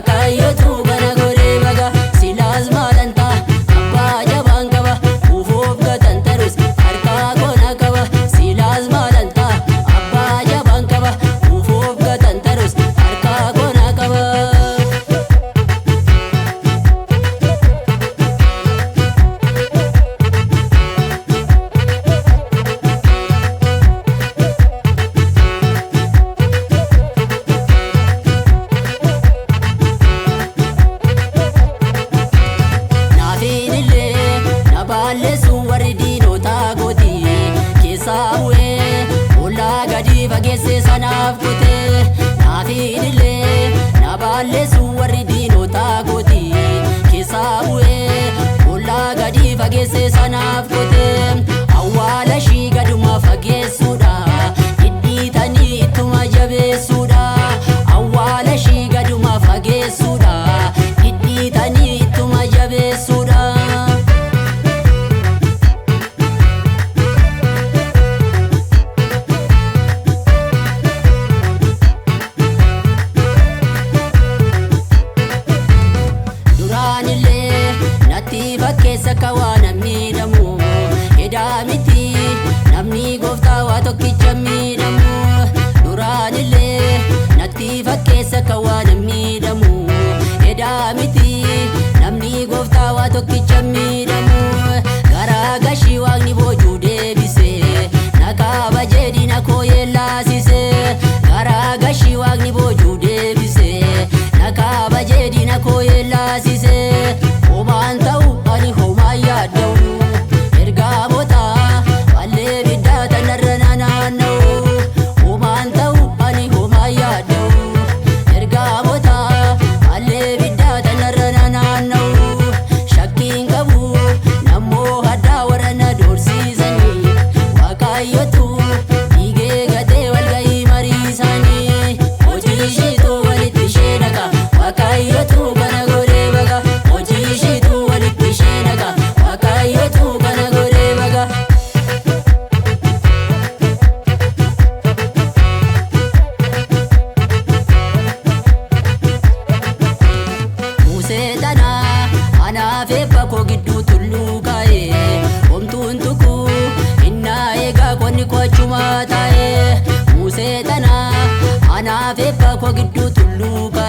Waaqayyotu kana godhee baga silaas maalanta abbaa jabaan qaba ufuuf gatan tarus harkaa koona qaba silaas maalanta abbaa jabaan qaba ufuuf gatan tarus harkaa koona qaba. Balleessuun warri diinotaa gooti keessaa bu'ee ollaa gadi fageesse sanaaf gootee naafiinillee na balleessuun warri diinotaa gooti keessaa bu'ee ollaa gadi fageesse sanaaf gootee awwaala ishii gaduma fageessuudha dhidhiitanii ittuma jabeessuudha awwaala ishii gaduma fageessuudha dhidhiitanii ittuma jabeessuudha. Fakkeessa kawaa namni miidhamu edaa miti namni gooftaa waa tokkicha miidhamu duraanillee natti fakkeessa kawaa namni miidhamu edaa miti namni gooftaa waa tokkicha miidhamu garaa gashii waaqni boojuu deebise na kaaba jedhi na kooyee laasise garaa gashii waaqni boojuu deebise na kaaba jedhi na kooyee laasise homaan ta'u ani homaa yaada'u ergamoota wallee biddaa tanarra naanna'u homaan ta'u ani homaa yaada'u ergamoota wallee biddaa tanarra naanna'u shakkiin qabu nammoo haddaa warra na doorsiisanii waaqayyotu dhiigee gatee walgahii mariisanii hojii ishiitu walitti ishee dhaqa waaqayyotu kana godhee baga hojii ishiitu walitti ishee dhaqa waaqayyotu kana godhee baga. Musee tanaa anaaf eebba koo gidduu tulluu kaa'ee homtuun tuquu innaa eegaa qonni koo achumaa taa'ee Musee tanaa anaaf eebba koo gidduu tulluu kaa'ee.